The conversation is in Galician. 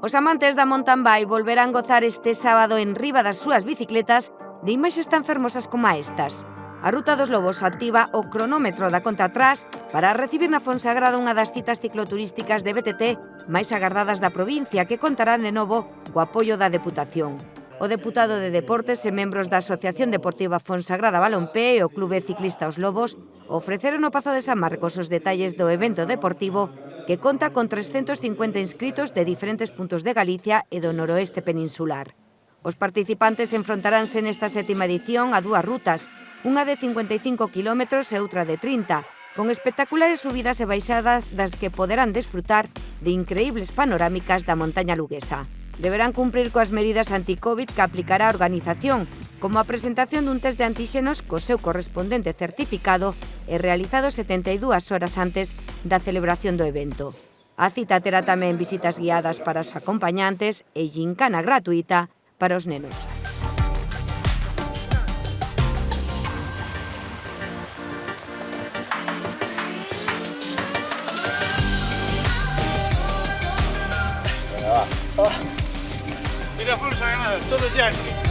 Os amantes da mountain bike volverán gozar este sábado en riba das súas bicicletas de imaxes tan fermosas como estas. A Ruta dos Lobos activa o cronómetro da conta atrás para recibir na Fonsagrada unha das citas cicloturísticas de BTT máis agardadas da provincia, que contarán de novo co apoio da Deputación. O deputado de Deportes e membros da Asociación Deportiva Fonsagrada Balompé e o Clube Ciclista Os Lobos ofreceron no Pazo de San Marcos os detalles do evento deportivo, que conta con 350 inscritos de diferentes puntos de Galicia e do noroeste peninsular. Os participantes enfrontaránse nesta sétima edición a dúas rutas, unha de 55 km e outra de 30, con espectaculares subidas e baixadas das que poderán desfrutar de increíbles panorámicas da montaña luguesa. Deberán cumprir coas medidas anti-Covid que aplicará a organización, como a presentación dun test de antíxenos co seu correspondente certificado e realizado 72 horas antes da celebración do evento. A cita terá tamén visitas guiadas para os acompañantes e gincana gratuita para os nenos. Mira, Fonsagrada, todo yankee.